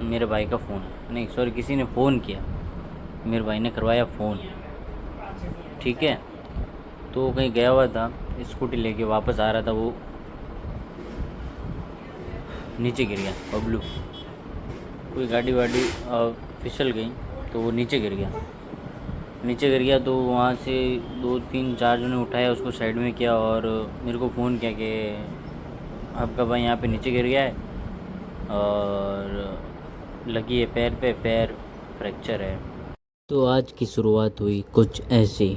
मेरे भाई का फ़ोन, नहीं सॉरी, किसी ने फ़ोन किया, मेरे भाई ने करवाया फ़ोन, ठीक है। तो वो कहीं गया हुआ था, स्कूटी लेके वापस आ रहा था, वो नीचे गिर गया। बबलू, कोई गाड़ी वाड़ी फिसल गई, तो वो नीचे गिर गया। तो वहाँ से 2 3 4 जने उठाया, उसको साइड में किया और मेरे को फ़ोन किया कि आपका भाई यहाँ पे नीचे गिर गया है और लगी है पैर पे, पैर फ्रैक्चर है। तो आज की शुरुआत हुई कुछ ऐसी।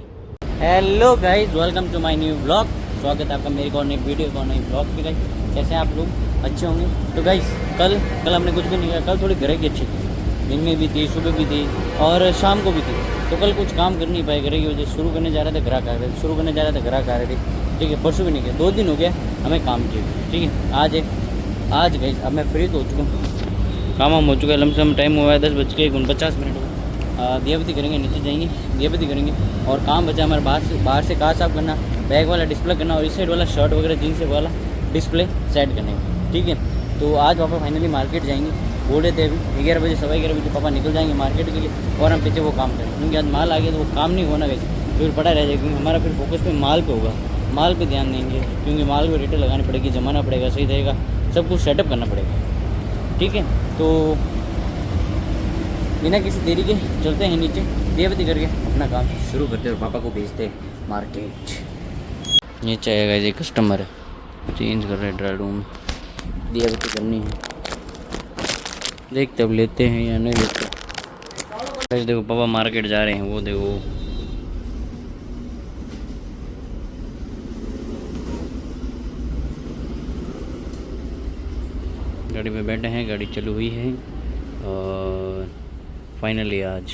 Hello guys, welcome to my new blog. स्वागत है आपका मेरे को नई वीडियो को, नई ब्लॉग पे। गाइस कैसे हैं आप लोग? अच्छे होंगे। तो गाइस कल हमने कुछ भी नहीं किया। कल थोड़ी घर की अच्छी थी, दिन में भी थी, सुबह भी थी और शाम को भी थी। तो कल कुछ काम कर नहीं पाए घर की वजह। शुरू करने जा रहे थे, ग्राहक आ रहे थे, शुरू करने जा रहे थे, ग्राहक आ रहे थे, ठीक है। परसों भी नहीं किया, 2 दिन हो गया हमें काम किए, ठीक है। आज गाइस अब मैं फ्री तो हो चुका हूँ, काम वाम हो चुका है। लमसम टाइम हुआ है 10:49 दियाबती करेंगे, नीचे जाएंगे, दियाबती करेंगे और काम बचा हमारे बाहर से कार साफ करना, बैग वाला डिस्प्ले करना और इस साइड वाला शर्ट वगैरह जीन्स वाला डिस्प्ले सेट करने का, ठीक है। तो आज पापा फाइनली मार्केट जाएंगे, बोल रहे थे अभी 11 बजे, 11:15 पापा निकल जाएंगे मार्केट के लिए और हम पीछे वो काम करेंगे, क्योंकि आज माल आ गया तो वो काम नहीं होना वैसे, फिर पड़ा रह जाएगा। क्योंकि हमारा फिर फोकस पे माल पे होगा, माल पे ध्यान देंगे, क्योंकि माल को रिटेल लगानी पड़ेगी, जमाना पड़ेगा, सही रहेगा, सब कुछ सेटअप करना पड़ेगा, ठीक है। तो बिना किसी देरी के चलते हैं नीचे, देवती करके अपना काम शुरू करते और पापा को भेजते मार्केट। नीचे आएगा ये कस्टमर है, चेंज कर रहे हैं ड्राई रूम, देवती करनी है, देखते अब लेते हैं या नहीं लेते। देखो पापा मार्केट जा रहे हैं, वो देखो गाड़ी में बैठे हैं, गाड़ी चालू हुई है और फाइनली आज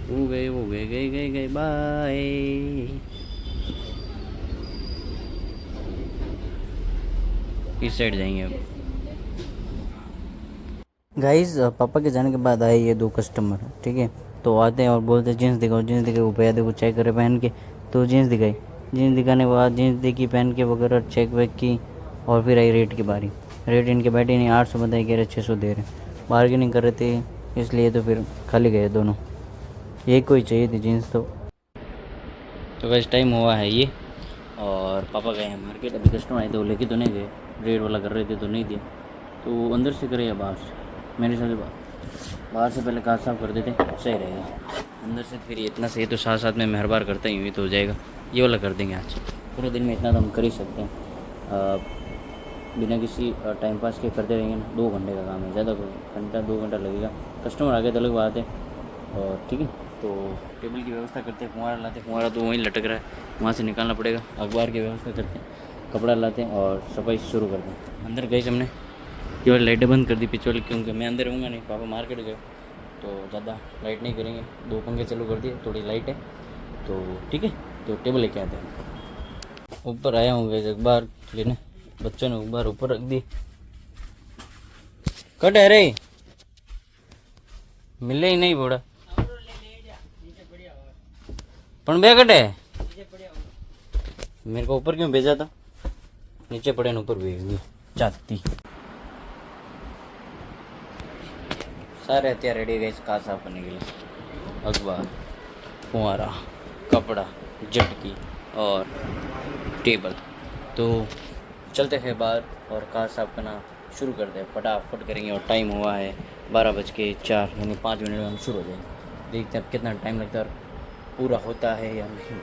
वो गए बाय। इस साइड जाएंगे अब। गाइस पापा के जाने के बाद आए ये 2 कस्टमर, ठीक है। तो आते हैं और बोलते हैं जीन्स दिखाओ, जीन्स दिखाओ भैया, देखो चेक करे पहन के। तो जीन्स दिखाई, जीन्स दिखाने के बाद जीन्स देखी पहन के वगैरह, चेक वेक की और फिर आई रेट की बारी। रेट इनके बैठे नहीं, 800 बताए, कह रहे 600 दे रहे, बार्गेनिंग कर रहे थे, इसलिए तो फिर खाली गए दोनों। एक कोई चाहिए थी जीन्स। तो वैसे टाइम हुआ है ये और पापा गए हैं मार्केट। अभी कस्टमर आए थे, वो लेके तो नहीं गए, रेट वाला कर रहे थे तो नहीं दिया। तो अंदर से करे या बाहर से? मेरे हिसाब से बाहर से पहले कार साफ कर देते, सही रहेगा। अंदर से फिर इतना सही तो साथ साथ में मैं हर बार करता ही हूँ, तो हो जाएगा। ये वाला कर देंगे आज, पूरे दिन में इतना तो हम कर ही सकते हैं। बिना किसी टाइम पास के करते रहेंगे ना, 2 घंटे का काम है, ज़्यादा घंटा 2 घंटा लगेगा। कस्टमर आगे तो अलग बात है और ठीक है। तो टेबल की व्यवस्था करते हैं, फुहारा लाते हैं, फुहारा तो वहीं लटक रहा है, वहाँ से निकालना पड़ेगा। अखबार की व्यवस्था करते हैं, कपड़ा लाते हैं और सफाई शुरू करते हैं। अंदर गए हमने केवल लाइटें बंद कर दी पीछे वाली, क्योंकि मैं अंदर रहूँगा नहीं, पापा मार्केट गए तो ज़्यादा लाइट नहीं करेंगे। 2 पंखे चालू कर दिए, थोड़ी लाइट है तो ठीक है। तो टेबल लेके आते हैं। ऊपर आया हूँ वैसे अखबार लेने, बच्चों ने अखबार ऊपर रख दी। कट है रे, मिले ही नहीं बोड़ा पण बे कटे मेरे को ऊपर क्यों भेजा था? नीचे पड़े ऊपर भेज दी चाहती। सारे हथियार रेडी गए कार साफ करने के लिए, अखबार, फुहारा, कपड़ा, झटकी और टेबल। तो चलते हैं बाहर और कार साफ करना शुरू करते हैं, फटाफट करेंगे। और टाइम हुआ है 12:04, यानी 5 मिनट में हम शुरू हो जाएंगे। देखते हैं अब कितना टाइम लगता है और पूरा होता है या नहीं।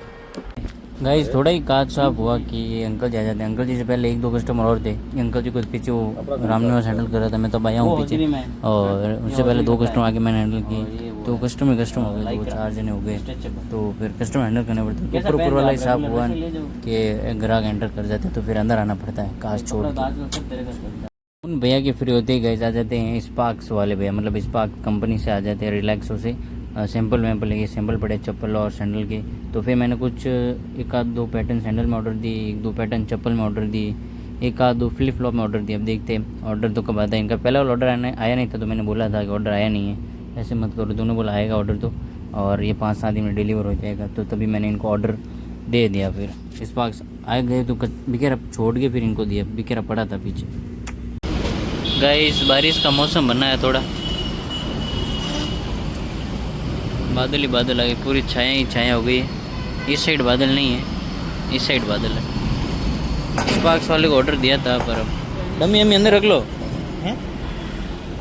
गाइस थोड़ा ही काज साफ हुआ कि ये अंकल जी आ जाते हैं। अंकल जी से पहले 1-2 कस्टमर और थे। अंकल जी को पीछे वो रामनिवास हैंडल कर रहा था, मैं तब आया हूँ पीछे, और उससे पहले 2 कस्टमर आके मैंने हैंडल की। तो कस्टमर हो गए, 2-4 जने हो गए, तो फिर कस्टमर हैंडल करने पड़ते हैं। ऊपर वाला हिसाब हुआ कि ग्राहक एंटर कर जाते तो फिर अंदर आना पड़ता है काज छोड़ के। उन भैया के फ्री होते ही गए आ जाते हैं स्पार्क्स वाले भैया, मतलब स्पार्क कंपनी से आ जाते हैं, रिलैक्सो से। सैंपल वैम्पल लेके सैंपल पड़े चप्पल और सैंडल के। तो फिर मैंने कुछ 1-2 पैटर्न सैंडल में ऑर्डर दिए, 1-2 पैटर्न चप्पल में ऑर्डर दिए, 1-2 फ्लिप फ्लॉप में ऑर्डर दिए। अब देखते हैं ऑर्डर तो कब आता है इनका। पहला वाला ऑर्डर आया नहीं था, तो मैंने बोला था कि ऑर्डर आया नहीं है, ऐसे मत करो। दोनों बोला आएगा ऑर्डर तो, और ये 5-7 दिन में डिलीवर हो जाएगा। तो तभी मैंने इनको ऑर्डर दे दिया। फिर स्पार्क्स आ गए तो बिकेरा छोड़ के फिर इनको दिया, बिकेरा पड़ा था पीछे। गाइस बारिश का मौसम बना है, थोड़ा बादल ही बादल आ गए, पूरी छाया ही छाया हो गई है। इस साइड बादल नहीं है, इस साइड बादल है। स्पार्क्स वाले को ऑर्डर दिया था पर अब डमी अम्मी अंदर रख लो,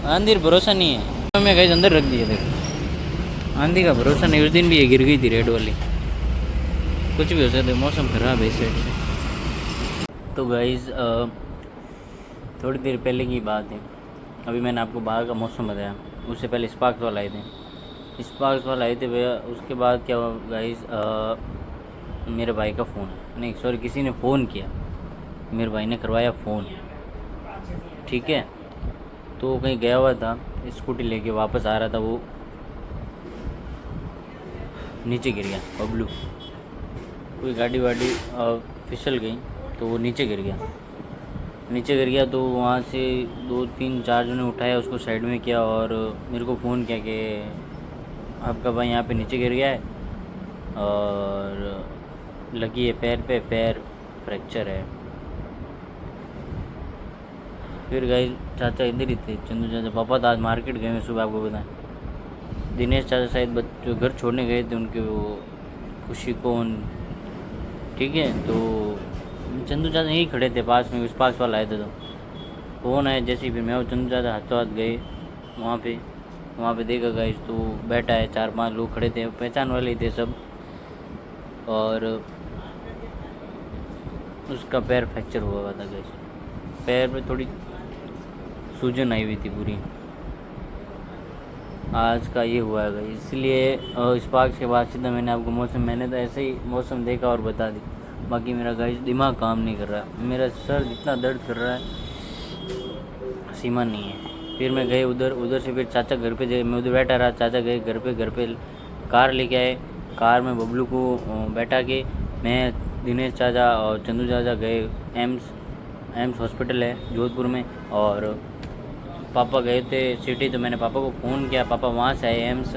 आंधी भरोसा नहीं है। मैं गाइस अंदर रख दिया, देखो आंधी का भरोसा नहीं। उस दिन भी ये गिर गई थी रेड वाली, कुछ भी हो सकता है, मौसम खराब है इस साइड से। तो गाइस थोड़ी देर पहले की बात है, अभी मैंने आपको बाहर का मौसम बताया, उससे पहले स्पार्क्स वाला आए थे। स्पार्क्स वाला आए थे भैया, उसके बाद क्या हुआ गाइस, मेरे भाई का फ़ोन, नहीं सॉरी, किसी ने फ़ोन किया, मेरे भाई ने करवाया फ़ोन, ठीक है। तो कहीं गया हुआ था, स्कूटी लेके वापस आ रहा था, वो नीचे गिर गया। बबलू कोई गाड़ी वाड़ी फिसल गई, तो वो नीचे गिर गया। तो वहाँ से 2-3-4 जने उठाया, उसको साइड में किया और मेरे को फ़ोन किया कि आपका भाई यहाँ पे नीचे गिर गया है और लगी है पैर पे, पैर फ्रैक्चर है। फिर गए, चाचा इधर ही थे, चंदू चाचा। पापा तो आज मार्केट गए हैं, सुबह आपको बताएं। दिनेश चाचा शायद जो घर छोड़ने गए थे, उनके वो खुशी कौन, ठीक है। तो चंदू चाचा यहीं खड़े थे पास में, उस पास वाला आए थे, तो फ़ोन आया जैसे ही, फिर मैं और चंदू चाचा हाथों हाथ गए वहाँ पे देखा गाइस, तो बैठा है, 4-5 लोग खड़े थे, पहचान वाले ही थे सब, और उसका पैर फ्रैक्चर हुआ था गाइस। पैर में थोड़ी सूजन आई हुई थी पूरी। आज का ये हुआ है, इसलिए स्पार्क्स के बाद सीधा मैंने आपको मैंने तो ऐसे ही मौसम देखा और बता दी। बाकी मेरा गाइस दिमाग काम नहीं कर रहा, मेरा सर इतना दर्द कर रहा है, सीमा नहीं है। फिर मैं गए उधर से, फिर चाचा घर पे, मैं उधर बैठा रहा, चाचा गए घर पे कार लेके आए। कार में बबलू को बैठा के मैं, दिनेश चाचा और चंदू चाचा गए एम्स हॉस्पिटल है जोधपुर में, और पापा गए थे सिटी, तो मैंने पापा को फ़ोन किया, पापा वहाँ से आए एम्स,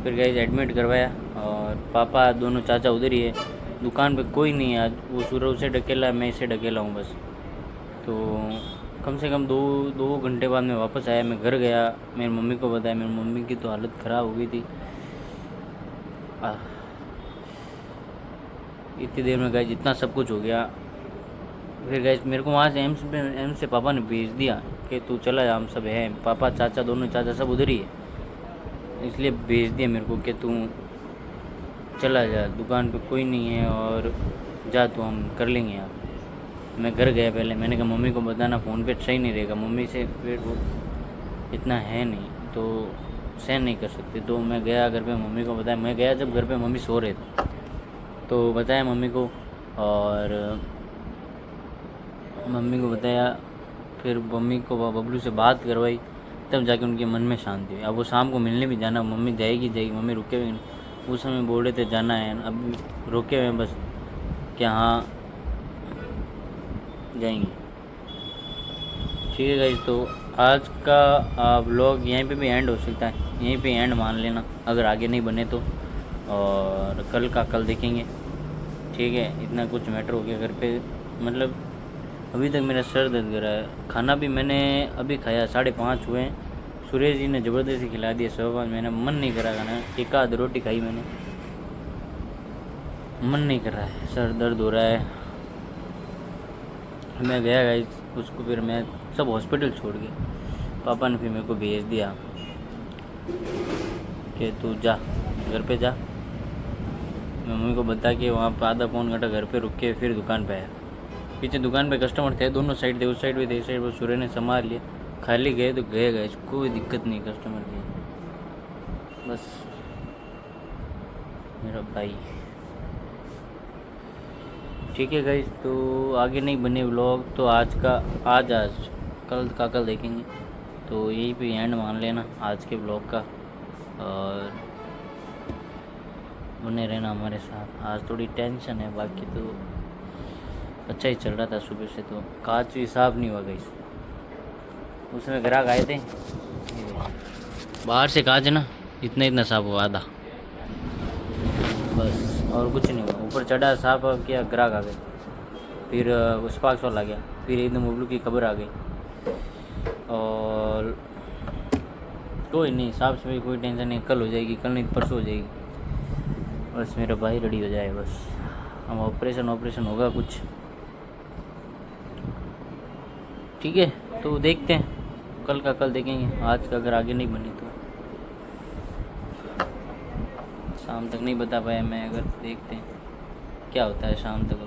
फिर गए एडमिट करवाया, और पापा दोनों चाचा उधर ही है। दुकान पे कोई नहीं है आज, वो सूरज से ढकेला, मैं इसे ढकेला हूँ बस। तो कम से कम 2 घंटे बाद मैं वापस आया, मैं घर गया, मेरी मम्मी को बताया, मेरी मम्मी की तो हालत ख़राब हो गई थी। इतनी देर में गए, जितना सब कुछ हो गया। फिर गए मेरे को वहाँ से एम्स से पापा ने भेज दिया कि तू चला जा, हम सब हैं, पापा चाचा दोनों चाचा सब उधर ही है, इसलिए भेज दिया मेरे को कि तू चला जा, दुकान पे कोई नहीं है और जा, तो हम कर लेंगे यार। मैं घर गया, पहले मैंने कहा मम्मी को बताना, फ़ोन पे सही नहीं रहेगा, मम्मी से फिर वो इतना है नहीं तो सहन नहीं कर सकते। तो मैं गया घर पे, मम्मी को बताया। मैं गया जब घर पे मम्मी सो रहे थे, तो बताया मम्मी को, और मम्मी को बताया, फिर मम्मी को बबलू से बात करवाई, तब जाके उनके मन में शांति हुई। अब वो शाम को मिलने भी जाना, मम्मी जाएगी, मम्मी रुके हुए नहीं, उस समय बोल रहे थे जाना है, अब रुके हुए बस कि हाँ जाएंगे। ठीक है गाइस, तो आज का व्लॉग यहीं पे भी एंड हो सकता है, यहीं पे एंड मान लेना अगर आगे नहीं बने तो, और कल देखेंगे, ठीक है। इतना कुछ मैटर हो गया घर पे, मतलब अभी तक मेरा सर दर्द कर रहा है। खाना भी मैंने अभी खाया, 5:30 हुए हैं, सुरेश जी ने ज़बरदस्ती खिला दिया 5:15, मैंने मन नहीं करा खाना, एक आध रोटी खाई मैंने, मन नहीं कर रहा है, सर दर्द हो रहा है। मैं गया गाइस उसको, फिर मैं सब हॉस्पिटल छोड़ के, पापा ने फिर मेरे को भेज दिया कि तू जा घर पे जा। मम्मी को बता के वहाँ पर आधा पौन घंटा घर पे रुक के फिर दुकान पे आया। पीछे दुकान पे कस्टमर थे, दोनों साइड थे, उस साइड भी थे, इस साइड पर सूर्य ने संभाल लिया, खाली गए तो गए, कोई दिक्कत नहीं कस्टमर की, बस मेरा भाई। ठीक है गाइस, तो आगे नहीं बने व्लॉग तो आज कल देखेंगे, तो यहीं पे एंड मान लेना आज के व्लॉग का, और बने रहना हमारे साथ। आज थोड़ी टेंशन है, बाकी तो अच्छा ही चल रहा था सुबह से। तो कांच भी साफ नहीं हुआ गाइस, उसमें ग्राहक आए थे, बाहर से कांच ना इतना साफ हुआ आधा, बस और कुछ नहीं हुआ। ऊपर चढ़ा साफ किया, ग्राहक आ गए, फिर स्पार्क्स वाला आ गया, फिर एकदम बबलू की खबर आ गई। और कोई नहीं, साफ सफाई कोई टेंशन नहीं, कल हो जाएगी, कल नहीं परसों हो जाएगी। बस मेरा भाई रेडी हो जाए बस, हम ऑपरेशन होगा कुछ, ठीक है। तो देखते हैं, कल का कल देखेंगे, आज का अगर आगे नहीं बनी तो शाम तक नहीं बता पाया मैं, अगर देखते हैं क्या होता है शाम तक।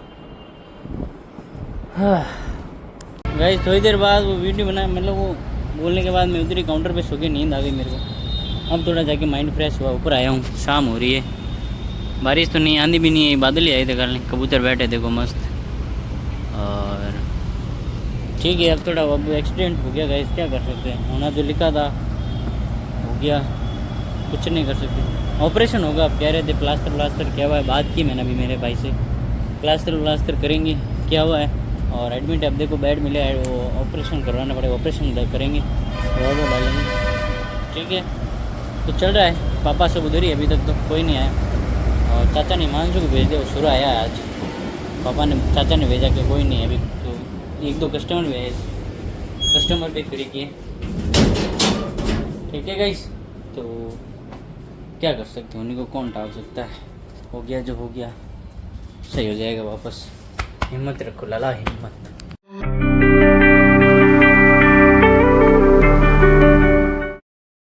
गाइस थोड़ी देर बाद वो वीडियो बना, मतलब वो बोलने के बाद मैं उधर ही काउंटर पे सो के नींद आ गई मेरे को। अब थोड़ा जाके माइंड फ्रेश हुआ, ऊपर आया हूँ, शाम हो रही है, बारिश तो नहीं, आंधी भी नहीं है, बादल ही आए थे कल, कबूतर बैठे देखो मस्त। और ठीक है, अब थोड़ा अब एक्सीडेंट हो गया गाइस, क्या कर सकते हैं, होना जो लिखा था हो गया, कुछ नहीं कर सकते। ऑपरेशन होगा, अब कह रहे थे, प्लास्टर किया हुआ है, बात की मैंने अभी मेरे भाई से, प्लास्टर करेंगे, किया हुआ है, और एडमिट है। अब देखो बेड मिला है, वो ऑपरेशन करवाना पड़ेगा, ऑपरेशन करेंगे, रॉड डालेंगे, ठीक है। तो चल रहा है, पापा सब उधर ही, अभी तक तो कोई नहीं आया। और चाचा ने हिमांशु को भेज दिया, वो शुरू आया है आज, पापा ने चाचा ने भेजा कि कोई नहीं है अभी, तो एक दो कस्टमर भी है, कस्टमर पे फ्री किए, ठीक है गाइस। तो क्या कर सकते हैं, उन्हीं को कौन टाल सकता है, हो गया जो हो गया, सही हो जाएगा वापस, हिम्मत रखो लाला, हिम्मत।